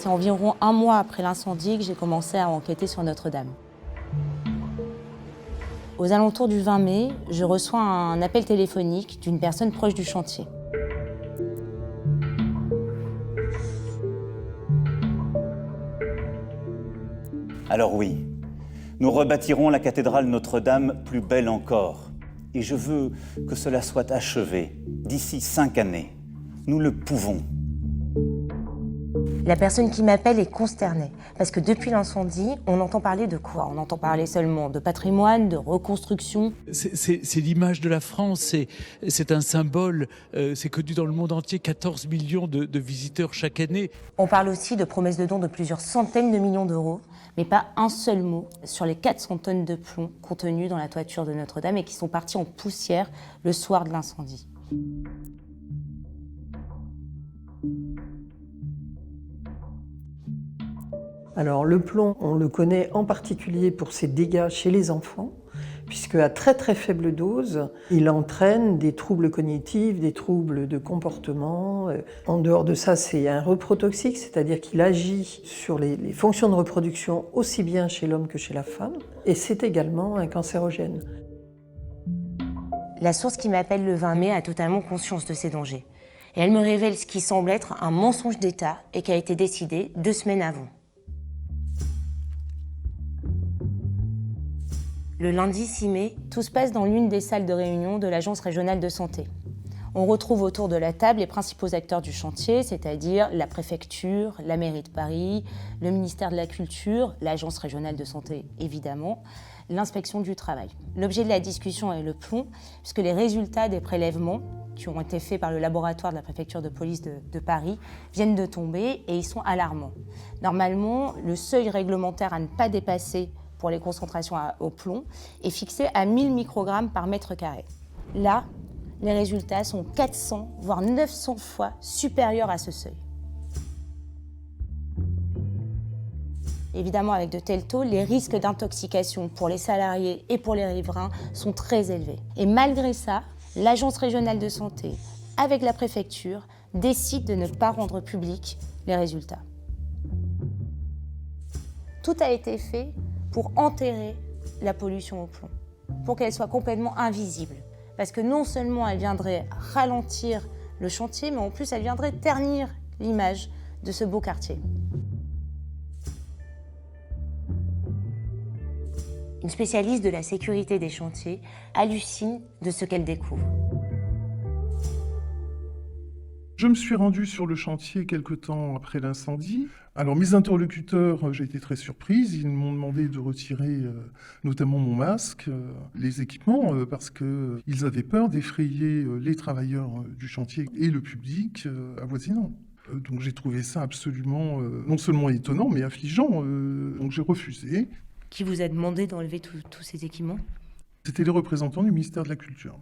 C'est environ un mois après l'incendie que j'ai commencé à enquêter sur Notre-Dame. Aux alentours du 20 mai, je reçois un appel téléphonique d'une personne proche du chantier. Alors oui, nous rebâtirons la cathédrale Notre-Dame plus belle encore. Et je veux que cela soit achevé d'ici 5 années. Nous le pouvons. La personne qui m'appelle est consternée, parce que depuis l'incendie, on entend parler de quoi? On entend parler seulement de patrimoine, de reconstruction. C'est l'image de la France, c'est un symbole, c'est connu dans le monde entier, 14 millions de visiteurs chaque année. On parle aussi de promesses de dons de plusieurs centaines de millions d'euros, mais pas un seul mot sur les 400 tonnes de plomb contenues dans la toiture de Notre-Dame et qui sont parties en poussière le soir de l'incendie. Alors le plomb, on le connaît en particulier pour ses dégâts chez les enfants, puisque à très très faible dose, il entraîne des troubles cognitifs, des troubles de comportement. En dehors de ça, c'est un reprotoxique, c'est-à-dire qu'il agit sur les fonctions de reproduction aussi bien chez l'homme que chez la femme, et c'est également un cancérogène. La source qui m'appelle le 20 mai a totalement conscience de ces dangers. Et elle me révèle ce qui semble être un mensonge d'État et qui a été décidé 2 semaines avant. Le lundi 6 mai, tout se passe dans l'une des salles de réunion de l'Agence régionale de santé. On retrouve autour de la table les principaux acteurs du chantier, c'est-à-dire la préfecture, la mairie de Paris, le ministère de la Culture, l'Agence régionale de santé évidemment, l'inspection du travail. L'objet de la discussion est le plomb, puisque les résultats des prélèvements qui ont été faits par le laboratoire de la préfecture de police de Paris viennent de tomber et ils sont alarmants. Normalement, le seuil réglementaire à ne pas dépasser pour les concentrations au plomb est fixé à 1000 microgrammes par mètre carré. Là, les résultats sont 400 voire 900 fois supérieurs à ce seuil. Évidemment, avec de tels taux, les risques d'intoxication pour les salariés et pour les riverains sont très élevés. Et malgré ça, l'Agence régionale de santé, avec la préfecture, décide de ne pas rendre publics les résultats. Tout a été fait pour enterrer la pollution au plomb, pour qu'elle soit complètement invisible. Parce que non seulement elle viendrait ralentir le chantier, mais en plus elle viendrait ternir l'image de ce beau quartier. Une spécialiste de la sécurité des chantiers hallucine de ce qu'elle découvre. Je me suis rendu sur le chantier quelque temps après l'incendie. Alors mes interlocuteurs, j'ai été très surprise. Ils m'ont demandé de retirer notamment mon masque, les équipements, parce qu'ils avaient peur d'effrayer les travailleurs du chantier et le public avoisinant. Donc j'ai trouvé ça absolument non seulement étonnant, mais affligeant. Donc j'ai refusé. Qui vous a demandé d'enlever tous ces équipements? C'était les représentants du ministère de la Culture.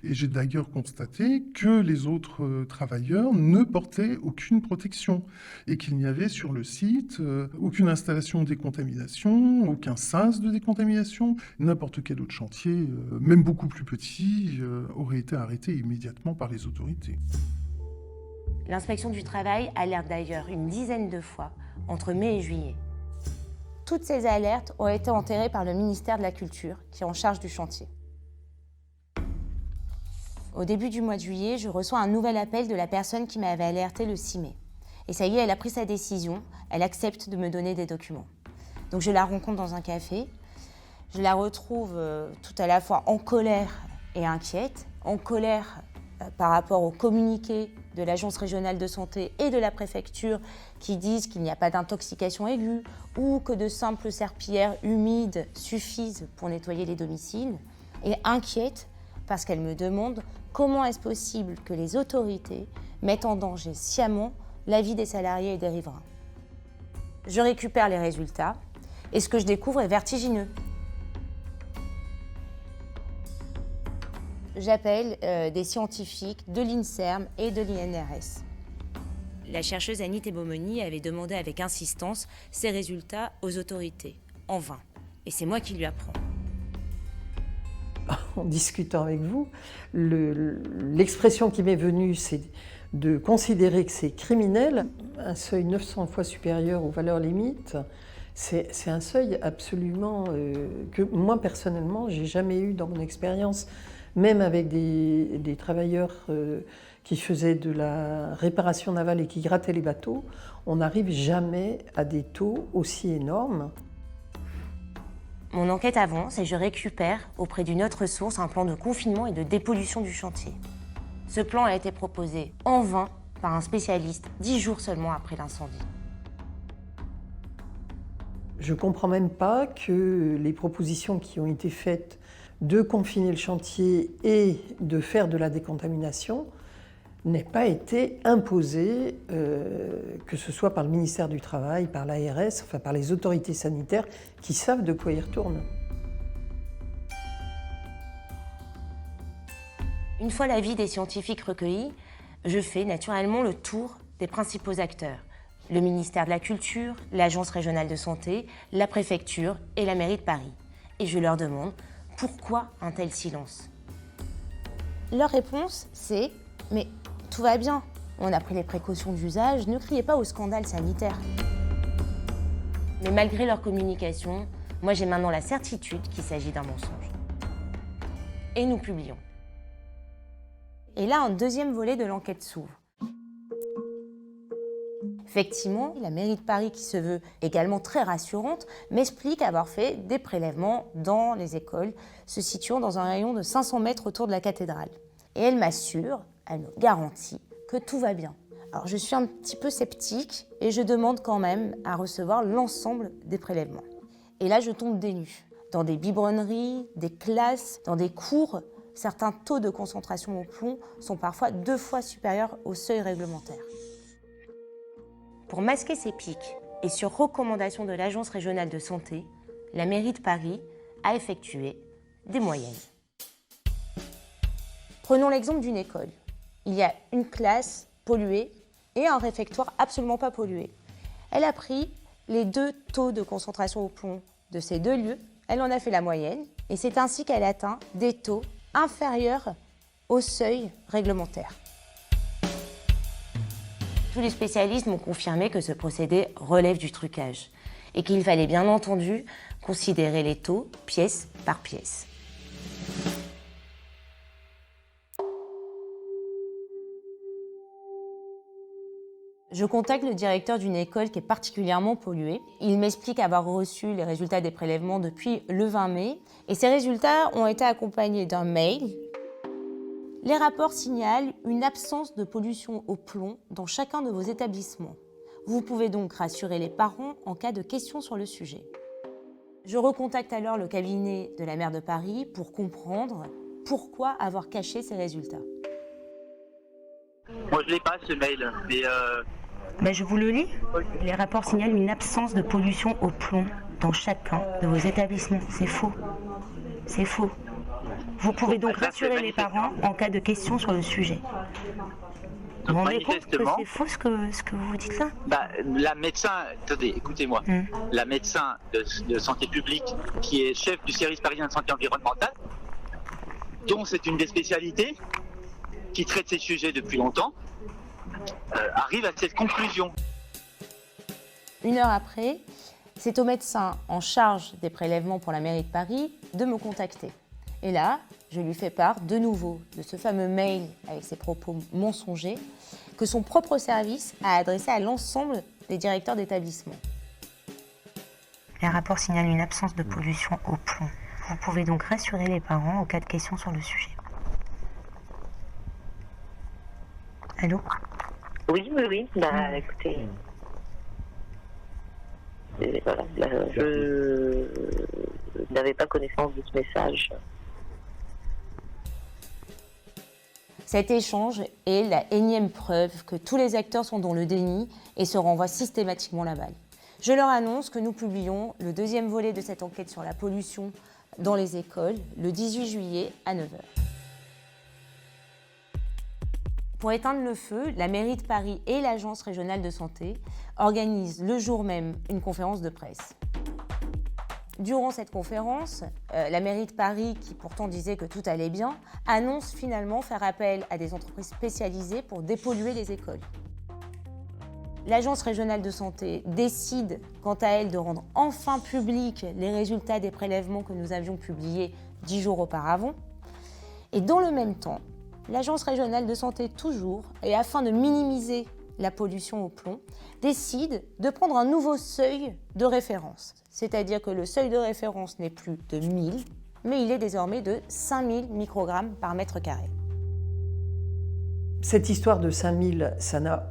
Et j'ai d'ailleurs constaté que les autres travailleurs ne portaient aucune protection et qu'il n'y avait sur le site aucune installation de décontamination, aucun sas de décontamination. N'importe quel autre chantier, même beaucoup plus petit, aurait été arrêté immédiatement par les autorités. L'inspection du travail alerte d'ailleurs une dizaine de fois entre mai et juillet. Toutes ces alertes ont été enterrées par le ministère de la Culture, qui est en charge du chantier. Au début du mois de juillet, je reçois un nouvel appel de la personne qui m'avait alerté le 6 mai. Et ça y est, elle a pris sa décision, elle accepte de me donner des documents. Donc je la rencontre dans un café, je la retrouve tout à la fois en colère et inquiète. En colère par rapport au communiqué de l'Agence régionale de santé et de la préfecture qui disent qu'il n'y a pas d'intoxication aiguë ou que de simples serpillères humides suffisent pour nettoyer les domiciles. Et inquiète parce qu'elle me demande comment est-ce possible que les autorités mettent en danger sciemment la vie des salariés et des riverains. Je récupère les résultats et ce que je découvre est vertigineux. J'appelle des scientifiques de l'INSERM et de l'INRS. La chercheuse Annie Thébomony avait demandé avec insistance ces résultats aux autorités, en vain. Et c'est moi qui lui apprends. En discutant avec vous, l'expression qui m'est venue, c'est de considérer que c'est criminel, un seuil 900 fois supérieur aux valeurs limites, c'est un seuil absolument que moi personnellement, j'ai jamais eu dans mon expérience, même avec des travailleurs qui faisaient de la réparation navale et qui grattaient les bateaux, on n'arrive jamais à des taux aussi énormes. Mon enquête avance et je récupère auprès d'une autre source un plan de confinement et de dépollution du chantier. Ce plan a été proposé en vain par un spécialiste 10 jours seulement après l'incendie. Je ne comprends même pas que les propositions qui ont été faites de confiner le chantier et de faire de la décontamination n'aient pas été imposées, que ce soit par le ministère du Travail, par l'ARS, enfin par les autorités sanitaires qui savent de quoi ils retournent. Une fois l'avis des scientifiques recueilli, je fais naturellement le tour des principaux acteurs. Le ministère de la Culture, l'Agence régionale de santé, la préfecture et la mairie de Paris. Et je leur demande pourquoi un tel silence. Leur réponse, c'est « mais tout va bien, on a pris les précautions d'usage, ne criez pas au scandale sanitaire ». Mais malgré leur communication, moi j'ai maintenant la certitude qu'il s'agit d'un mensonge. Et nous publions. Et là, un deuxième volet de l'enquête s'ouvre. Effectivement, la mairie de Paris, qui se veut également très rassurante, m'explique avoir fait des prélèvements dans les écoles se situant dans un rayon de 500 mètres autour de la cathédrale. Et elle m'assure, elle me garantit que tout va bien. Alors je suis un petit peu sceptique et je demande quand même à recevoir l'ensemble des prélèvements. Et là, je tombe des nues. Dans des biberonneries, des classes, dans des cours, certains taux de concentration au plomb sont parfois 2 fois supérieurs au seuil réglementaire. Pour masquer ces pics et sur recommandation de l'Agence régionale de santé, la mairie de Paris a effectué des moyennes. Prenons l'exemple d'une école. Il y a une classe polluée et un réfectoire absolument pas pollué. Elle a pris les 2 taux de concentration au plomb de ces 2 lieux, elle en a fait la moyenne et c'est ainsi qu'elle atteint des taux inférieurs au seuil réglementaire. Tous les spécialistes m'ont confirmé que ce procédé relève du trucage et qu'il fallait bien entendu considérer les taux pièce par pièce. Je contacte le directeur d'une école qui est particulièrement polluée. Il m'explique avoir reçu les résultats des prélèvements depuis le 20 mai et ces résultats ont été accompagnés d'un mail. Les rapports signalent une absence de pollution au plomb dans chacun de vos établissements. Vous pouvez donc rassurer les parents en cas de questions sur le sujet. Je recontacte alors le cabinet de la maire de Paris pour comprendre pourquoi avoir caché ces résultats. Moi, je l'ai pas, ce mail, mais Je vous le lis. Les rapports signalent une absence de pollution au plomb dans chacun de vos établissements. C'est faux. C'est faux. Vous pouvez donc rassurer les parents en cas de questions sur le sujet. Vous vous rendez compte que c'est faux ce que vous dites là ? La médecin, attendez, écoutez-moi, la médecin de santé publique qui est chef du service parisien de santé environnementale, dont c'est une des spécialités, qui traite ces sujets depuis longtemps, arrive à cette conclusion. 1 heure après, c'est au médecin en charge des prélèvements pour la mairie de Paris de me contacter. Et là, je lui fais part de nouveau de ce fameux mail avec ses propos mensongers que son propre service a adressé à l'ensemble des directeurs d'établissement. Les rapports signalent une absence de pollution au plomb. Vous pouvez donc rassurer les parents en cas de questions sur le sujet. Allô ? Oui. Écoutez. Voilà, je n'avais pas connaissance de ce message. Cet échange est la énième preuve que tous les acteurs sont dans le déni et se renvoient systématiquement la balle. Je leur annonce que nous publions le 2e volet de cette enquête sur la pollution dans les écoles le 18 juillet à 9h. Pour éteindre le feu, la mairie de Paris et l'Agence régionale de santé organisent le jour même une conférence de presse. Durant cette conférence, la mairie de Paris, qui pourtant disait que tout allait bien, annonce finalement faire appel à des entreprises spécialisées pour dépolluer les écoles. L'Agence régionale de santé décide, quant à elle, de rendre enfin publics les résultats des prélèvements que nous avions publiés 10 jours auparavant. Et dans le même temps, l'Agence régionale de santé, toujours, et afin de minimiser la pollution au plomb, décide de prendre un nouveau seuil de référence. C'est-à-dire que le seuil de référence n'est plus de 1000, mais il est désormais de 5000 microgrammes par mètre carré. Cette histoire de 5000, ça n'a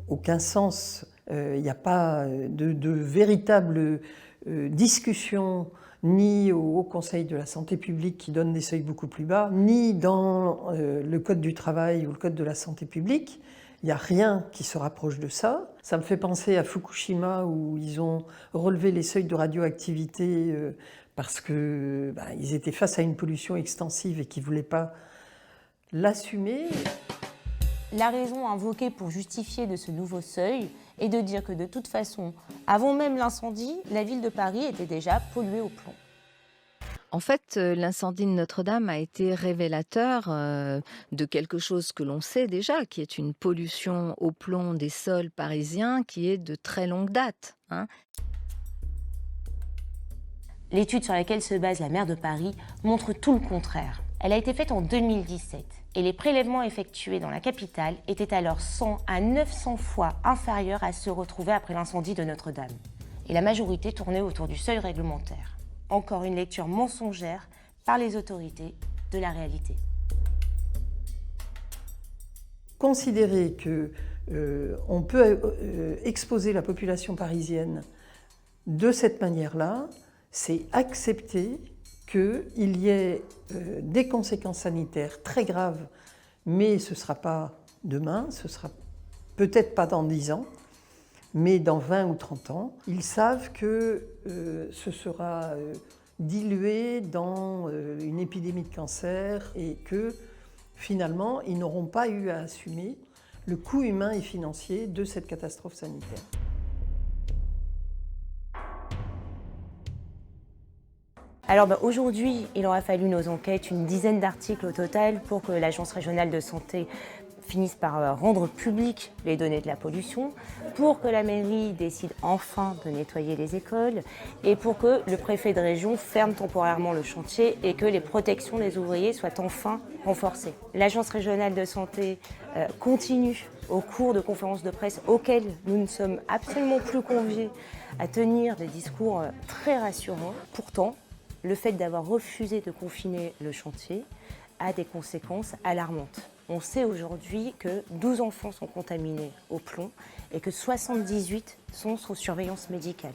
aucun sens. Il n'y a pas de véritable discussion ni au Haut Conseil de la santé publique qui donne des seuils beaucoup plus bas, ni dans le Code du travail ou le Code de la santé publique. Il n'y a rien qui se rapproche de ça. Ça me fait penser à Fukushima où ils ont relevé les seuils de radioactivité parce qu'ils étaient face à une pollution extensive et qu'ils ne voulaient pas l'assumer. La raison invoquée pour justifier de ce nouveau seuil est de dire que de toute façon, avant même l'incendie, la ville de Paris était déjà polluée au plomb. En fait, l'incendie de Notre-Dame a été révélateur de quelque chose que l'on sait déjà, qui est une pollution au plomb des sols parisiens qui est de très longue date. L'étude sur laquelle se base la maire de Paris montre tout le contraire. Elle a été faite en 2017 et les prélèvements effectués dans la capitale étaient alors 100 à 900 fois inférieurs à ceux retrouvés après l'incendie de Notre-Dame. Et la majorité tournait autour du seuil réglementaire. Encore une lecture mensongère par les autorités de la réalité. Considérer qu'on peut exposer la population parisienne de cette manière-là, c'est accepter qu'il y ait des conséquences sanitaires très graves, mais ce ne sera pas demain, ce sera peut-être pas dans 10 ans, mais dans 20 ou 30 ans. Ils savent que ce sera dilué dans une épidémie de cancer et que finalement, ils n'auront pas eu à assumer le coût humain et financier de cette catastrophe sanitaire. Alors aujourd'hui, il aura fallu nos enquêtes, une dizaine d'articles au total, pour que l'Agence régionale de santé finisse par rendre publiques les données de la pollution, pour que la mairie décide enfin de nettoyer les écoles et pour que le préfet de région ferme temporairement le chantier et que les protections des ouvriers soient enfin renforcées. L'Agence régionale de santé continue au cours de conférences de presse auxquelles nous ne sommes absolument plus conviés à tenir des discours très rassurants. Pourtant, le fait d'avoir refusé de confiner le chantier a des conséquences alarmantes. On sait aujourd'hui que 12 enfants sont contaminés au plomb et que 78 sont sous surveillance médicale.